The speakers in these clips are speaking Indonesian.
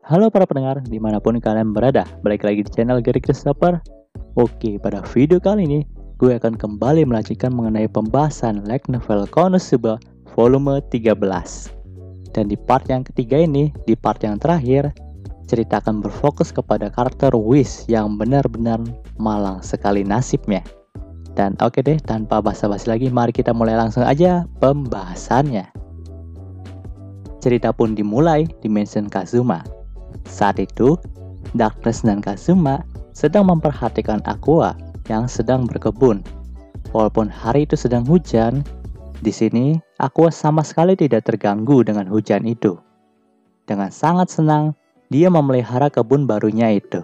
Halo para pendengar, dimanapun kalian berada, balik lagi di channel Gary Christopher. Oke, pada video kali ini, gue akan kembali melanjutkan mengenai pembahasan light novel Konosuba volume 13. Dan di part yang ketiga ini, di part yang terakhir, cerita akan berfokus kepada karakter Wish yang benar-benar malang sekali nasibnya. Dan oke deh, tanpa basa-basi lagi, mari kita mulai langsung aja pembahasannya. Cerita pun dimulai di mansion Kazuma. Saat itu, Darkness dan Kazuma sedang memperhatikan Aqua yang sedang berkebun. Walaupun hari itu sedang hujan, di sini Aqua sama sekali tidak terganggu dengan hujan itu. Dengan sangat senang, dia memelihara kebun barunya itu.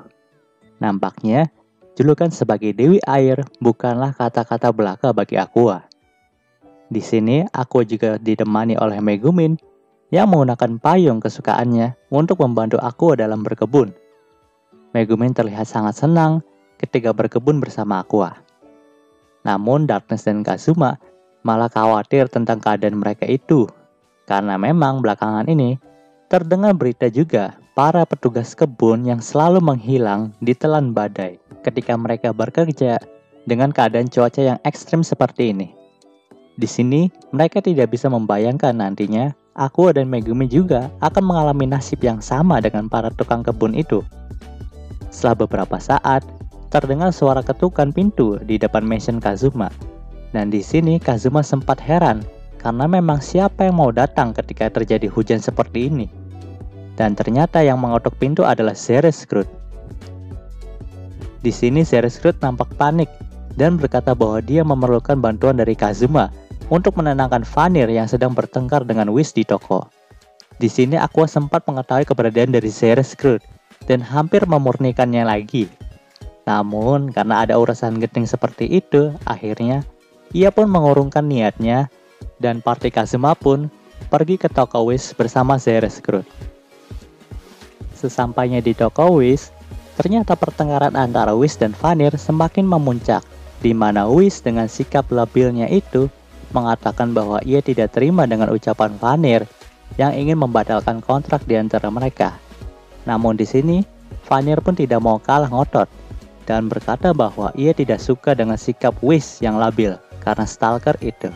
Nampaknya, julukan sebagai Dewi Air bukanlah kata-kata belaka bagi Aqua. Di sini, Aqua juga ditemani oleh Megumin yang menggunakan payung kesukaannya untuk membantu Aqua dalam berkebun. Megumin terlihat sangat senang ketika berkebun bersama Aqua. Namun Darkness dan Kazuma malah khawatir tentang keadaan mereka itu, karena memang belakangan ini terdengar berita juga para petugas kebun yang selalu menghilang ditelan badai ketika mereka bekerja dengan keadaan cuaca yang ekstrim seperti ini. Di sini mereka tidak bisa membayangkan nantinya Aqua dan Megumi juga akan mengalami nasib yang sama dengan para tukang kebun itu. Setelah beberapa saat, terdengar suara ketukan pintu di depan mansion Kazuma. Dan di sini Kazuma sempat heran karena memang siapa yang mau datang ketika terjadi hujan seperti ini. Dan ternyata yang mengetuk pintu adalah Ceres Scrooge. Di sini Ceres Scrooge nampak panik dan berkata bahwa dia memerlukan bantuan dari Kazuma untuk menenangkan Vanir yang sedang bertengkar dengan Wish di toko. Di sini Aqua sempat mengetahui keberadaan dari Ceres Scrooge dan hampir memurnikannya lagi. Namun karena ada urusan genting seperti itu, akhirnya ia pun mengurungkan niatnya dan party Kazuma pun pergi ke toko Wish bersama Ceres Scrooge. Sesampainya di toko Wish, ternyata pertengkaran antara Wish dan Vanir semakin memuncak, di mana Wish dengan sikap labilnya itu mengatakan bahwa ia tidak terima dengan ucapan Vanir yang ingin membatalkan kontrak di antara mereka. Namun di sini, Vanir pun tidak mau kalah ngotot dan berkata bahwa ia tidak suka dengan sikap Wish yang labil karena stalker itu.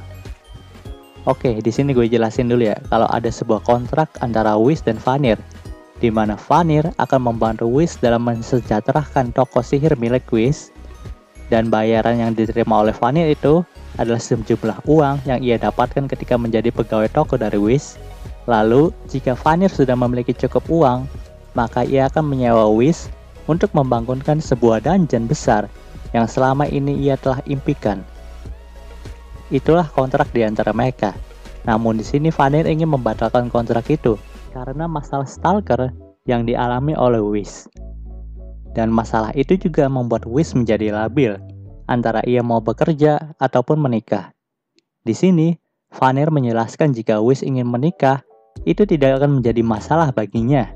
Oke, di sini gue jelasin dulu ya, kalau ada sebuah kontrak antara Wish dan Vanir, di mana Vanir akan membantu Wish dalam mensejahterakan toko sihir milik Wish, dan bayaran yang diterima oleh Vanir itu adalah sejumlah uang yang ia dapatkan ketika menjadi pegawai toko dari Wish. Lalu, jika Vanir sudah memiliki cukup uang, maka ia akan menyewa Wish untuk membangunkan sebuah dungeon besar yang selama ini ia telah impikan. Itulah kontrak di antara mereka. Namun di sini Vanir ingin membatalkan kontrak itu karena masalah stalker yang dialami oleh Wish. Dan masalah itu juga membuat Wish menjadi labil antara ia mau bekerja ataupun menikah. Di sini, Vanir menjelaskan jika Wish ingin menikah, itu tidak akan menjadi masalah baginya.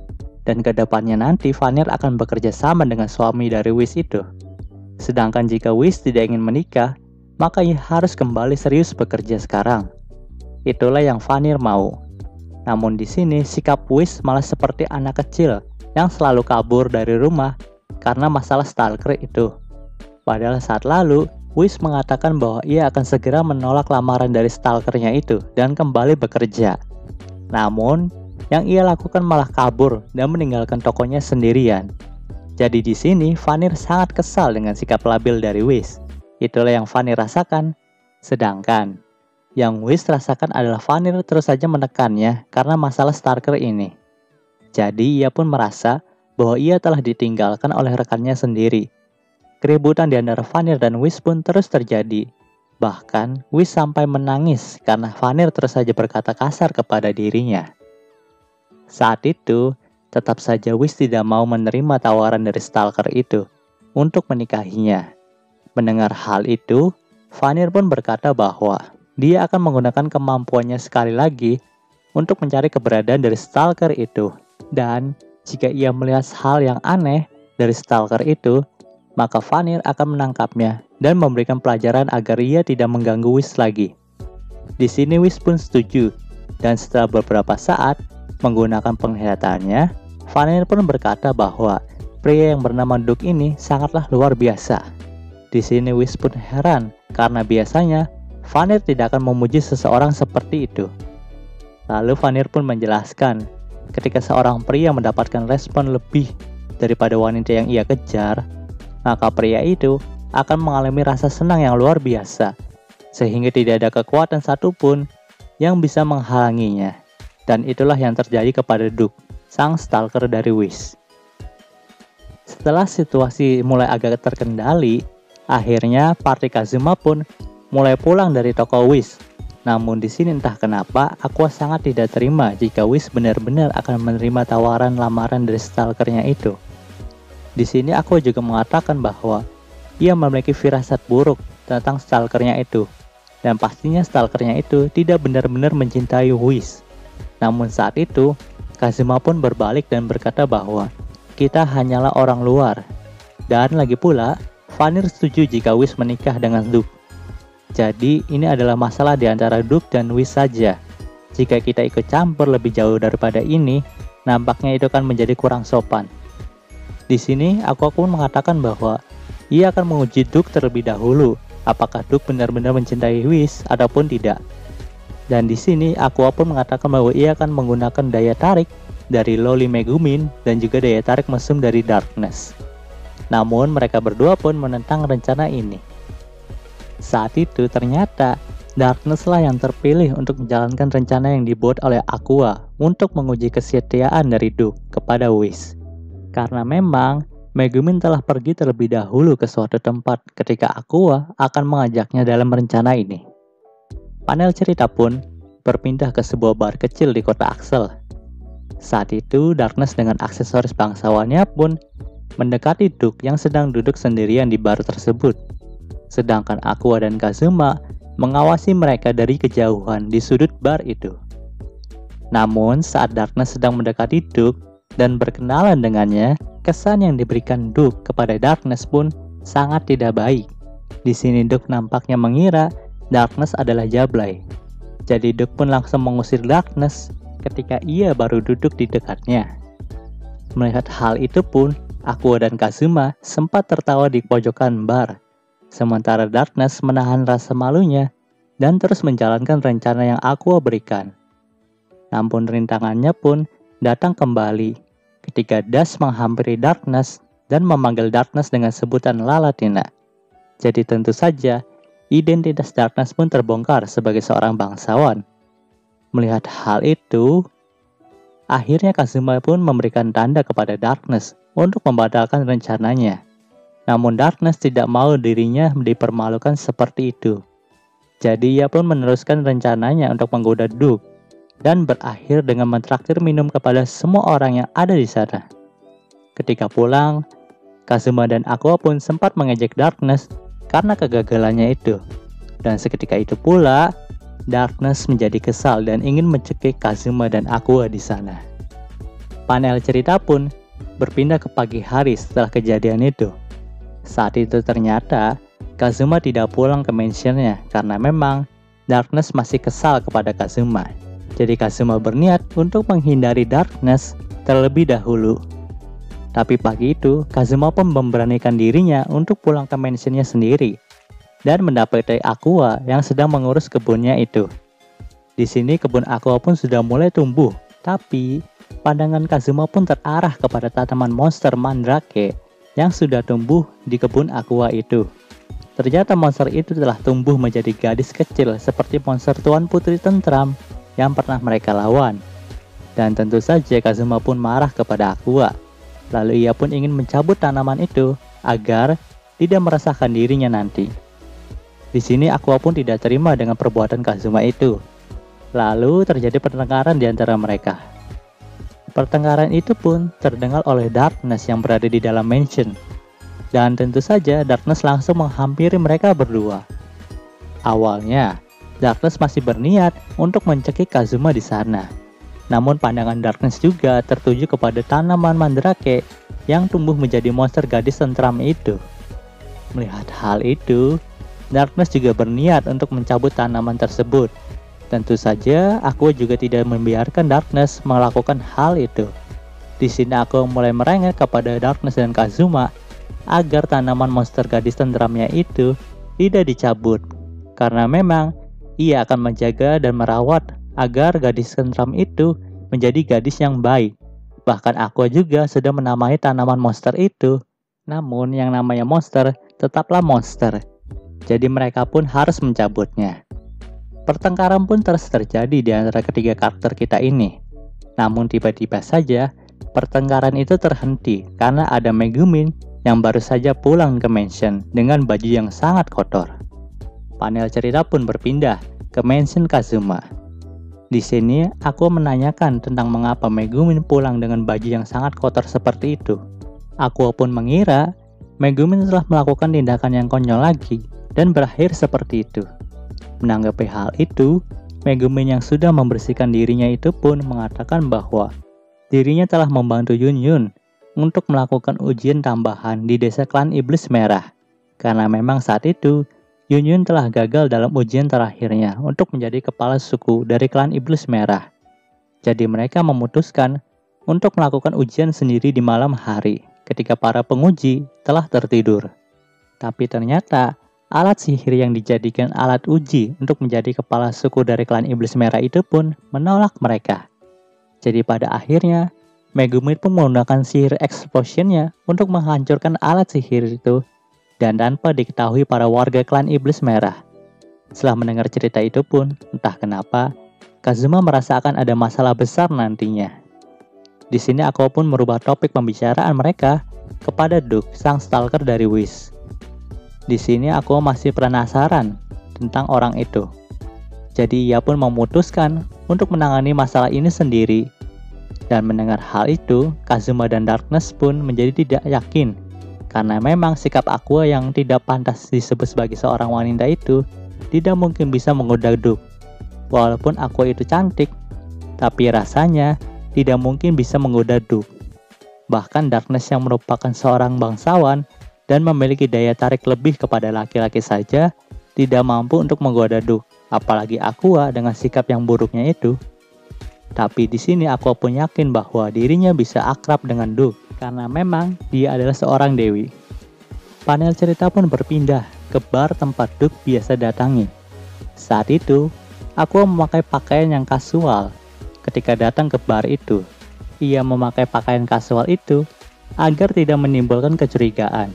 Dan kedepannya nanti Vanir akan bekerja sama dengan suami dari Wish itu. Sedangkan jika Wish tidak ingin menikah, maka ia harus kembali serius bekerja sekarang. Itulah yang Vanir mau. Namun di sini sikap Wish malah seperti anak kecil yang selalu kabur dari rumah karena masalah stalker itu. Padahal saat lalu, Wish mengatakan bahwa ia akan segera menolak lamaran dari stalkernya itu dan kembali bekerja. Namun, yang ia lakukan malah kabur dan meninggalkan tokonya sendirian. Jadi di sini, Vanir sangat kesal dengan sikap labil dari Wish. Itulah yang Vanir rasakan. Sedangkan, yang Wish rasakan adalah Vanir terus saja menekannya karena masalah stalker ini. Jadi ia pun merasa bahwa ia telah ditinggalkan oleh rekannya sendiri. Keributan di antara Vanir dan Wish pun terus terjadi. Bahkan, Wish sampai menangis karena Vanir terus saja berkata kasar kepada dirinya. Saat itu, tetap saja Wish tidak mau menerima tawaran dari stalker itu untuk menikahinya. Mendengar hal itu, Vanir pun berkata bahwa dia akan menggunakan kemampuannya sekali lagi untuk mencari keberadaan dari stalker itu. Dan, jika ia melihat hal yang aneh dari stalker itu, maka Vanir akan menangkapnya dan memberikan pelajaran agar ia tidak mengganggu Wish lagi. Di sini Wish pun setuju, dan setelah beberapa saat menggunakan penglihatannya, Vanir pun berkata bahwa pria yang bernama Duke ini sangatlah luar biasa. Di sini Whis pun heran karena biasanya Vanir tidak akan memuji seseorang seperti itu. Lalu Vanir pun menjelaskan, ketika seorang pria mendapatkan respon lebih daripada wanita yang ia kejar, maka pria itu akan mengalami rasa senang yang luar biasa, sehingga tidak ada kekuatan satupun yang bisa menghalanginya. Dan itulah yang terjadi kepada Duke, sang stalker dari Whis. Setelah situasi mulai agak terkendali, akhirnya party Kazuma pun mulai pulang dari toko Whis. Namun di sini entah kenapa Aqua sangat tidak terima jika Whis benar-benar akan menerima tawaran lamaran dari stalkernya itu. Di sini Aqua juga mengatakan bahwa ia memiliki firasat buruk tentang stalkernya itu, dan pastinya stalkernya itu tidak benar-benar mencintai Whis. Namun saat itu Kazuma pun berbalik dan berkata bahwa kita hanyalah orang luar. Dan lagi pula, Vanir setuju jika Whis menikah dengan Duke. Jadi ini adalah masalah di antara Duke dan Whis saja. Jika kita ikut campur lebih jauh daripada ini, nampaknya itu akan menjadi kurang sopan. Di sini Aqua pun mengatakan bahwa ia akan menguji Duke terlebih dahulu, apakah Duke benar-benar mencintai Whis ataupun tidak. Dan di sini Aqua pun mengatakan bahwa ia akan menggunakan daya tarik dari Loli Megumin dan juga daya tarik mesum dari Darkness. Namun mereka berdua pun menentang rencana ini. Saat itu ternyata Darkness lah yang terpilih untuk menjalankan rencana yang dibuat oleh Aqua untuk menguji kesetiaan dari Duke kepada Whis. Karena memang Megumin telah pergi terlebih dahulu ke suatu tempat ketika Aqua akan mengajaknya dalam rencana ini. Panel cerita pun berpindah ke sebuah bar kecil di kota Axel. Saat itu Darkness dengan aksesoris bangsawannya pun mendekati Duke yang sedang duduk sendirian di bar tersebut. Sedangkan Aqua dan Kazuma mengawasi mereka dari kejauhan di sudut bar itu. Namun saat Darkness sedang mendekati Duke dan berkenalan dengannya, kesan yang diberikan Duke kepada Darkness pun sangat tidak baik. Di sini Duke nampaknya mengira Darkness adalah Jablay. Jadi Duke pun langsung mengusir Darkness ketika ia baru duduk di dekatnya. Melihat hal itu pun, Aqua dan Kazuma sempat tertawa di pojokan bar. Sementara Darkness menahan rasa malunya dan terus menjalankan rencana yang Aqua berikan. Namun rintangannya pun datang kembali ketika Dash menghampiri Darkness dan memanggil Darkness dengan sebutan Lalatina. Jadi tentu saja identitas Darkness pun terbongkar sebagai seorang bangsawan. Melihat hal itu, akhirnya Kazuma pun memberikan tanda kepada Darkness untuk membatalkan rencananya. Namun Darkness tidak mau dirinya dipermalukan seperti itu. Jadi ia pun meneruskan rencananya untuk menggoda Duke dan berakhir dengan mentraktir minum kepada semua orang yang ada di sana. Ketika pulang, Kazuma dan Aqua pun sempat mengejek Darkness karena kegagalannya itu. Dan seketika itu pula, Darkness menjadi kesal dan ingin mencekik Kazuma dan Aqua di sana. Panel cerita pun berpindah ke pagi hari setelah kejadian itu. Saat itu ternyata Kazuma tidak pulang ke mansionnya karena memang Darkness masih kesal kepada Kazuma. Jadi Kazuma berniat untuk menghindari Darkness terlebih dahulu. Tapi pagi itu, Kazuma pun memberanikan dirinya untuk pulang ke mansionnya sendiri dan mendapati Aqua yang sedang mengurus kebunnya itu. Di sini kebun Aqua pun sudah mulai tumbuh, tapi pandangan Kazuma pun terarah kepada tanaman monster Mandrake yang sudah tumbuh di kebun Aqua itu. Ternyata monster itu telah tumbuh menjadi gadis kecil seperti monster Tuan Putri Tentram yang pernah mereka lawan. Dan tentu saja Kazuma pun marah kepada Aqua. Lalu ia pun ingin mencabut tanaman itu agar tidak merasakan dirinya nanti. Di sini Aqua pun tidak terima dengan perbuatan Kazuma itu. Lalu terjadi pertengkaran di antara mereka. Pertengkaran itu pun terdengar oleh Darkness yang berada di dalam mansion. Dan tentu saja Darkness langsung menghampiri mereka berdua. Awalnya, Darkness masih berniat untuk mencekik Kazuma di sana. Namun pandangan Darkness juga tertuju kepada tanaman Mandrake yang tumbuh menjadi monster gadis tentram itu. Melihat hal itu, Darkness juga berniat untuk mencabut tanaman tersebut. Tentu saja, Aqua juga tidak membiarkan Darkness melakukan hal itu. Di sini aku mulai merengek kepada Darkness dan Kazuma agar tanaman monster gadis tentramnya itu tidak dicabut, karena memang ia akan menjaga dan merawat agar gadis tentram itu menjadi gadis yang baik. Bahkan Aqua juga sudah menamai tanaman monster itu. Namun yang namanya monster tetaplah monster, jadi mereka pun harus mencabutnya. Pertengkaran pun terus terjadi di antara ketiga karakter kita ini. Namun tiba-tiba saja pertengkaran itu terhenti karena ada Megumin yang baru saja pulang ke mansion dengan baju yang sangat kotor. Panel cerita pun berpindah ke mansion Kazuma. Di sini aku menanyakan tentang mengapa Megumin pulang dengan baju yang sangat kotor seperti itu. Aku pun mengira Megumin telah melakukan tindakan yang konyol lagi dan berakhir seperti itu. Menanggapi hal itu, Megumin yang sudah membersihkan dirinya itu pun mengatakan bahwa dirinya telah membantu Yunyun untuk melakukan ujian tambahan di desa klan Iblis Merah. Karena memang saat itu, Yunyun telah gagal dalam ujian terakhirnya untuk menjadi kepala suku dari klan Iblis Merah. Jadi mereka memutuskan untuk melakukan ujian sendiri di malam hari ketika para penguji telah tertidur. Tapi ternyata alat sihir yang dijadikan alat uji untuk menjadi kepala suku dari klan Iblis Merah itu pun menolak mereka. Jadi pada akhirnya, Megumin pun menggunakan sihir explosion-nya untuk menghancurkan alat sihir itu dan tanpa diketahui para warga klan Iblis Merah. Setelah mendengar cerita itu pun, entah kenapa, Kazuma merasakan ada masalah besar nantinya. Di sini aku pun merubah topik pembicaraan mereka kepada Duke, sang stalker dari Wish. Di sini aku masih penasaran tentang orang itu. Jadi ia pun memutuskan untuk menangani masalah ini sendiri. Dan mendengar hal itu, Kazuma dan Darkness pun menjadi tidak yakin. Karena memang sikap Aqua yang tidak pantas disebut sebagai seorang wanita itu tidak mungkin bisa menggoda Duke. Walaupun Aqua itu cantik, tapi rasanya tidak mungkin bisa menggoda Duke. Bahkan Darkness yang merupakan seorang bangsawan dan memiliki daya tarik lebih kepada laki-laki saja tidak mampu untuk menggoda Duke. Apalagi Aqua dengan sikap yang buruknya itu. Tapi di sini Aqua pun yakin bahwa dirinya bisa akrab dengan Duke karena memang dia adalah seorang dewi. Panel cerita pun berpindah ke bar tempat Duke biasa datangi. Saat itu, Aqua memakai pakaian yang kasual ketika datang ke bar itu. Ia memakai pakaian kasual itu agar tidak menimbulkan kecurigaan.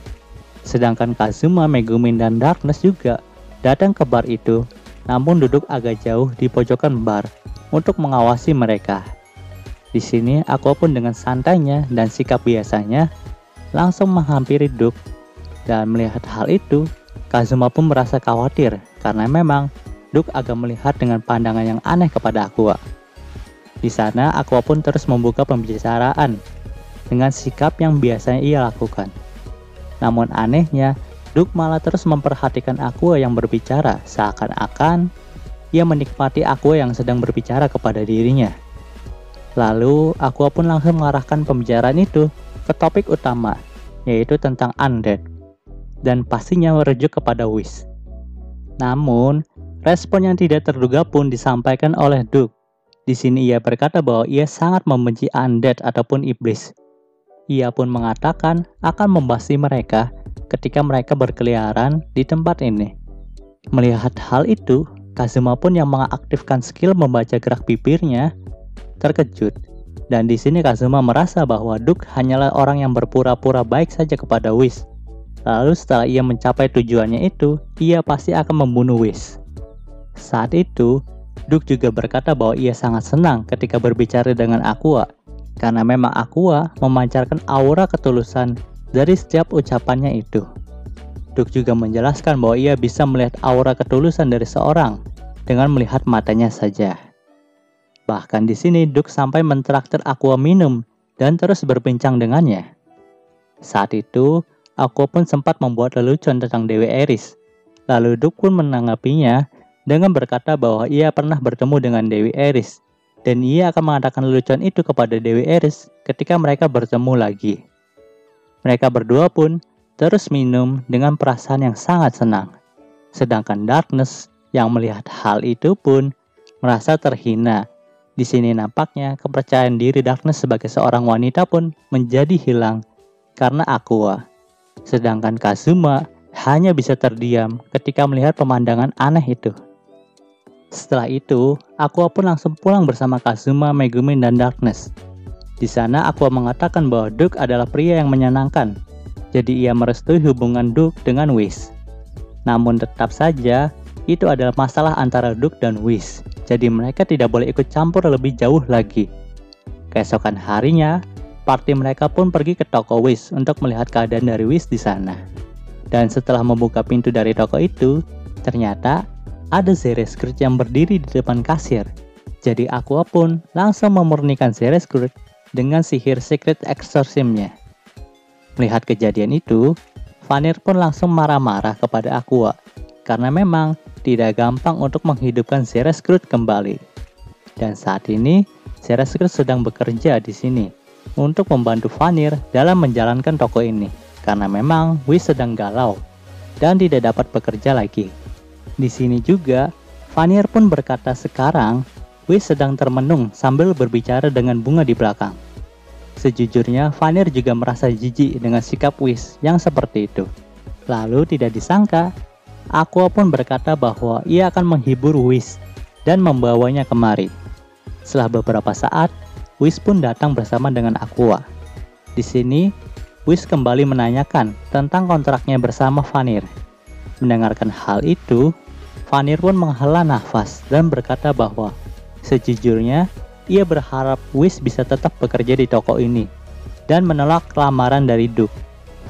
Sedangkan Kazuma, Megumin, dan Darkness juga datang ke bar itu, namun duduk agak jauh di pojokan bar untuk mengawasi mereka. Di sini aku pun dengan santainya dan sikap biasanya langsung menghampiri Duke. Dan melihat hal itu, Kazuma pun merasa khawatir karena memang Duke agak melihat dengan pandangan yang aneh kepada Aqua. Di sana Aqua pun terus membuka pembicaraan dengan sikap yang biasanya ia lakukan. Namun anehnya, Duke malah terus memperhatikan Aqua yang berbicara seakan-akan ia menikmati Aqua yang sedang berbicara kepada dirinya. Lalu, Aqua pun langsung mengarahkan pembicaraan itu ke topik utama, yaitu tentang undead, dan pastinya merujuk kepada Wish. Namun, respon yang tidak terduga pun disampaikan oleh Duke. Di sini ia berkata bahwa ia sangat membenci undead ataupun iblis. Ia pun mengatakan akan membasmi mereka ketika mereka berkeliaran di tempat ini. Melihat hal itu, Kazuma pun yang mengaktifkan skill membaca gerak bibirnya terkejut. Dan di sini Kazuma merasa bahwa Duke hanyalah orang yang berpura-pura baik saja kepada Wish. Lalu setelah ia mencapai tujuannya itu, ia pasti akan membunuh Wish. Saat itu, Duke juga berkata bahwa ia sangat senang ketika berbicara dengan Aqua, karena memang Aqua memancarkan aura ketulusan dari setiap ucapannya itu. Duke juga menjelaskan bahwa ia bisa melihat aura ketulusan dari seorang dengan melihat matanya saja. Bahkan di sini Duke sampai mentraktir Aqua minum dan terus berbincang dengannya. Saat itu, Aqua pun sempat membuat lelucon tentang Dewi Eris. Lalu Duke pun menanggapinya dengan berkata bahwa ia pernah bertemu dengan Dewi Eris dan ia akan mengatakan lelucon itu kepada Dewi Eris ketika mereka bertemu lagi. Mereka berdua pun terus minum dengan perasaan yang sangat senang. Sedangkan Darkness yang melihat hal itu pun merasa terhina Di sini nampaknya kepercayaan diri Darkness sebagai seorang wanita pun menjadi hilang karena Aqua. Sedangkan Kazuma hanya bisa terdiam ketika melihat pemandangan aneh itu. Setelah itu, Aqua pun langsung pulang bersama Kazuma, Megumin, dan Darkness. Di sana Aqua mengatakan bahwa Duke adalah pria yang menyenangkan, jadi ia merestui hubungan Duke dengan Whis. Namun tetap saja, itu adalah masalah antara Duke dan Whis, jadi mereka tidak boleh ikut campur lebih jauh lagi. Keesokan harinya, party mereka pun pergi ke toko Whis untuk melihat keadaan dari Whis di sana. Dan setelah membuka pintu dari toko itu, ternyata ada Zeres Scourge yang berdiri di depan kasir. Jadi Aqua pun langsung memurnikan Zeres Scourge dengan sihir Secret Exorcism-nya. Melihat kejadian itu, Vanir pun langsung marah-marah kepada Aqua karena memang tidak gampang untuk menghidupkan Zeres Scourge kembali. Dan saat ini, Zeres Scourge sedang bekerja di sini untuk membantu Vanir dalam menjalankan toko ini karena memang Whis sedang galau dan tidak dapat bekerja lagi. Di sini juga, Vanir pun berkata sekarang Whis sedang termenung sambil berbicara dengan bunga di belakang. Sejujurnya, Vanir juga merasa jijik dengan sikap Whis yang seperti itu. Lalu tidak disangka, Aqua pun berkata bahwa ia akan menghibur Whis dan membawanya kemari. Setelah beberapa saat, Whis pun datang bersama dengan Aqua. Di sini, Whis kembali menanyakan tentang kontraknya bersama Vanir. Mendengarkan hal itu, Vanir pun menghela nafas dan berkata bahwa sejujurnya ia berharap Whis bisa tetap bekerja di toko ini dan menolak lamaran dari Duke.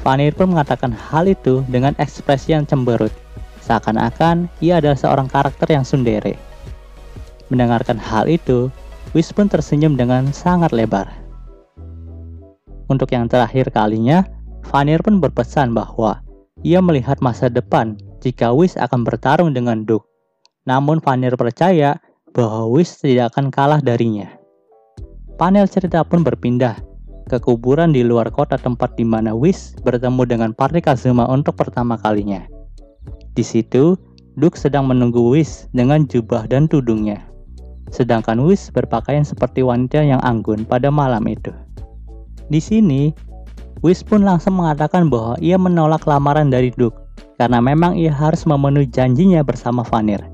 Vanir pun mengatakan hal itu dengan ekspresi yang cemberut, seakan-akan ia adalah seorang karakter yang tsundere. Mendengarkan hal itu, Whis pun tersenyum dengan sangat lebar. Untuk yang terakhir kalinya, Vanir pun berpesan bahwa ia melihat masa depan jika Whis akan bertarung dengan Duke. Namun Vanir percaya bahwa Whis tidak akan kalah darinya. Panel cerita pun berpindah ke kuburan di luar kota tempat di mana Whis bertemu dengan party Kazuma untuk pertama kalinya. Di situ, Duke sedang menunggu Whis dengan jubah dan tudungnya. Sedangkan Whis berpakaian seperti wanita yang anggun pada malam itu. Di sini, Whis pun langsung mengatakan bahwa ia menolak lamaran dari Duke karena memang ia harus memenuhi janjinya bersama Vanir.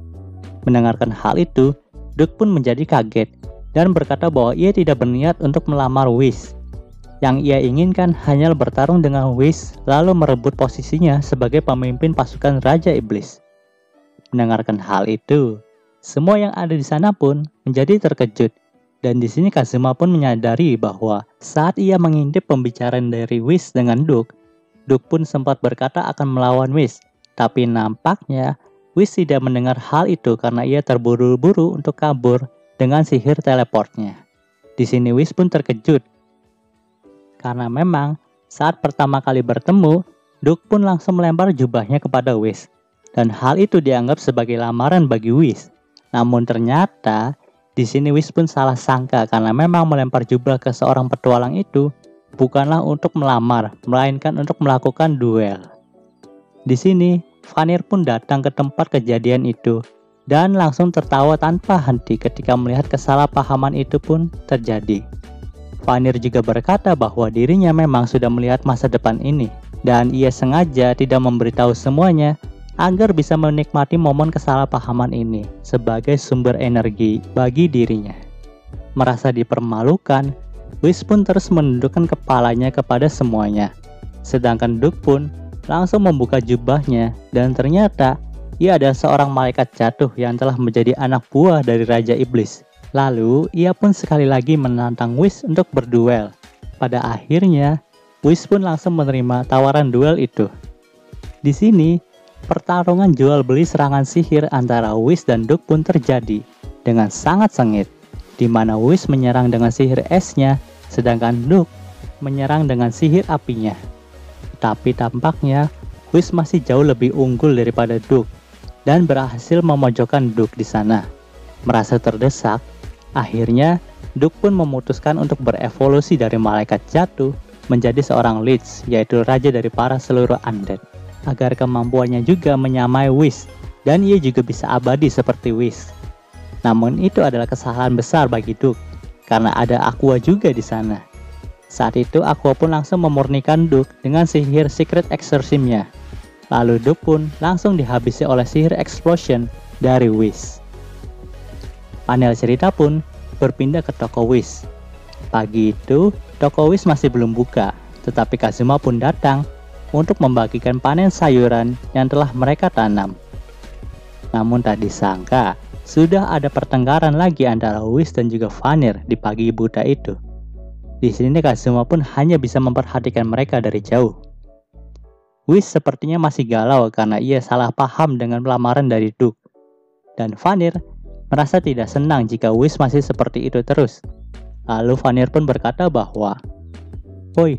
Mendengarkan hal itu, Duke pun menjadi kaget dan berkata bahwa ia tidak berniat untuk melamar Whis. Yang ia inginkan hanyalah bertarung dengan Whis lalu merebut posisinya sebagai pemimpin pasukan Raja Iblis. Mendengarkan hal itu, semua yang ada di sana pun menjadi terkejut. Dan di sini Kazuma pun menyadari bahwa saat ia mengintip pembicaraan dari Whis dengan Duke, Duke pun sempat berkata akan melawan Whis. Tapi nampaknya Whis tidak mendengar hal itu karena ia terburu-buru untuk kabur dengan sihir teleportnya. Di sini Whis pun terkejut karena memang saat pertama kali bertemu, Duke pun langsung melempar jubahnya kepada Whis. Dan hal itu dianggap sebagai lamaran bagi Whis. Namun ternyata di sini Whis pun salah sangka karena memang melempar jubah ke seorang petualang itu bukanlah untuk melamar, melainkan untuk melakukan duel. Di sini, Vanir pun datang ke tempat kejadian itu dan langsung tertawa tanpa henti ketika melihat kesalahpahaman itu pun terjadi. Vanir juga berkata bahwa dirinya memang sudah melihat masa depan ini dan ia sengaja tidak memberitahu semuanya agar bisa menikmati momen kesalahpahaman ini sebagai sumber energi bagi dirinya. Merasa dipermalukan, Whis pun terus menundukkan kepalanya kepada semuanya. Sedangkan Duke pun langsung membuka jubahnya dan ternyata ia adalah seorang malaikat jatuh yang telah menjadi anak buah dari Raja Iblis. Lalu ia pun sekali lagi menantang Whis untuk berduel. Pada akhirnya, Whis pun langsung menerima tawaran duel itu. Di sini, pertarungan jual beli serangan sihir antara Whis dan Duke pun terjadi dengan sangat sengit, di mana Whis menyerang dengan sihir esnya, sedangkan Duke menyerang dengan sihir apinya. Tapi tampaknya Whis masih jauh lebih unggul daripada Duke dan berhasil memojokkan Duke di sana. Merasa terdesak, akhirnya Duke pun memutuskan untuk berevolusi dari malaikat jatuh menjadi seorang Lich, yaitu raja dari para seluruh undead, agar kemampuannya juga menyamai Whis dan ia juga bisa abadi seperti Whis. Namun itu adalah kesalahan besar bagi Duke, karena ada Aqua juga di sana. Saat itu Aqua pun langsung memurnikan Duke dengan sihir Secret Exorcism-nya. Lalu Duke pun langsung dihabisi oleh sihir Explosion dari Whis. Panel cerita pun berpindah ke toko Whis. Pagi itu, toko Whis masih belum buka, tetapi Kazuma pun datang untuk membagikan panen sayuran yang telah mereka tanam. Namun tak disangka, sudah ada pertengkaran lagi antara Whis dan juga Vanir di pagi buta itu. Di sini Kazuma pun hanya bisa memperhatikan mereka dari jauh. Whis sepertinya masih galau karena ia salah paham dengan lamaran dari Duke. Dan Vanir merasa tidak senang jika Whis masih seperti itu terus. Lalu Vanir pun berkata bahwa, "Woi,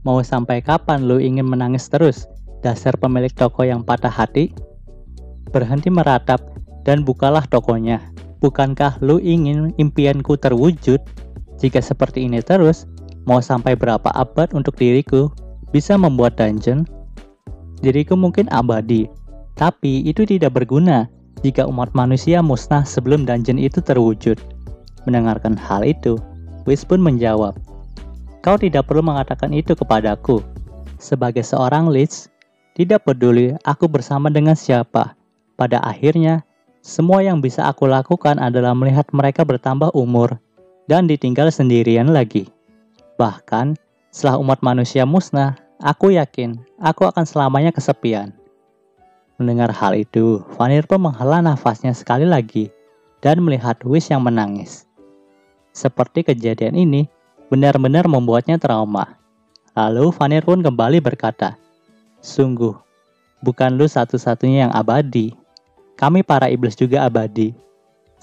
mau sampai kapan lu ingin menangis terus? Dasar pemilik toko yang patah hati. Berhenti meratap dan bukalah tokonya. Bukankah lu ingin impianku terwujud? Jika seperti ini terus, mau sampai berapa abad untuk diriku bisa membuat dungeon? Diriku mungkin abadi, tapi itu tidak berguna jika umat manusia musnah sebelum dungeon itu terwujud." Mendengarkan hal itu, Whis pun menjawab, "Kau tidak perlu mengatakan itu kepadaku. Sebagai seorang lich, tidak peduli aku bersama dengan siapa. Pada akhirnya, semua yang bisa aku lakukan adalah melihat mereka bertambah umur dan ditinggal sendirian lagi. Bahkan, setelah umat manusia musnah, aku yakin aku akan selamanya kesepian." Mendengar hal itu, Vanir pun menghela nafasnya sekali lagi dan melihat Whis yang menangis. Seperti kejadian ini benar-benar membuatnya trauma. Lalu Vanir pun kembali berkata, "Sungguh, bukan lu satu-satunya yang abadi. Kami para iblis juga abadi.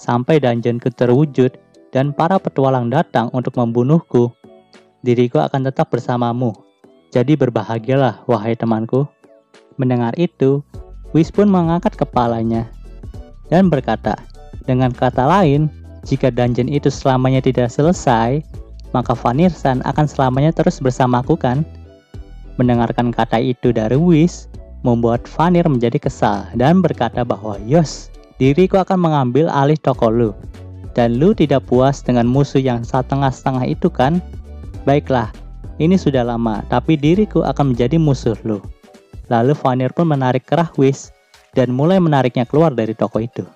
Sampai dungeonku terwujud dan para petualang datang untuk membunuhku, diriku akan tetap bersamamu. Jadi berbahagialah, wahai temanku." Mendengar itu, Whis pun mengangkat kepalanya dan berkata, "Dengan kata lain, jika dungeon itu selamanya tidak selesai, maka Vanir-san akan selamanya terus bersamaku kan?" Mendengarkan kata itu dari Whis, membuat Vanir menjadi kesal dan berkata bahwa, "Yos, diriku akan mengambil alih toko lu. Dan lu tidak puas dengan musuh yang setengah-setengah itu kan? Baiklah, ini sudah lama, tapi diriku akan menjadi musuh lu." Lalu Vanir pun menarik kerah Whis dan mulai menariknya keluar dari toko itu.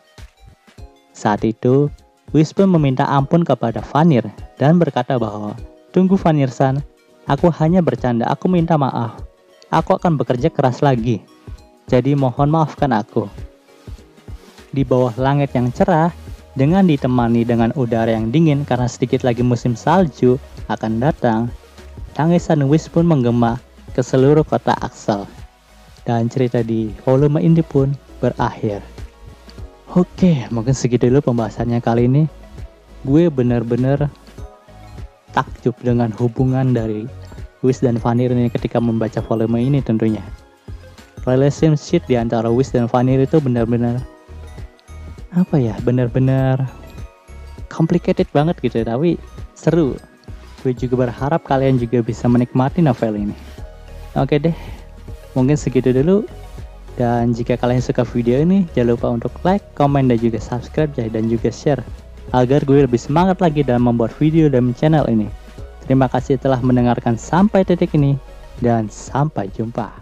Saat itu, Whis pun meminta ampun kepada Vanir dan berkata bahwa, "Tunggu Vanir-san, aku hanya bercanda, aku minta maaf. Aku akan bekerja keras lagi. Jadi mohon maafkan aku." Di bawah langit yang cerah, dengan ditemani dengan udara yang dingin karena sedikit lagi musim salju akan datang, tangisan Whis pun menggema ke seluruh kota Axel. Dan cerita di volume ini pun berakhir. Oke, mungkin segitu dulu pembahasannya kali ini. Gue bener-bener takjub dengan hubungan dari Whis dan Vanir ini ketika membaca volume ini tentunya. Relationship di antara Whis dan Vanir itu benar-benar benar-benar complicated banget gitu, tapi seru. Gue juga berharap kalian juga bisa menikmati novel ini. Oke deh, mungkin segitu dulu. Dan jika kalian suka video ini, jangan lupa untuk like, komen, dan juga subscribe ya, dan juga share agar gue lebih semangat lagi dalam membuat video dalam channel ini. Terima kasih telah mendengarkan sampai titik ini, dan sampai jumpa.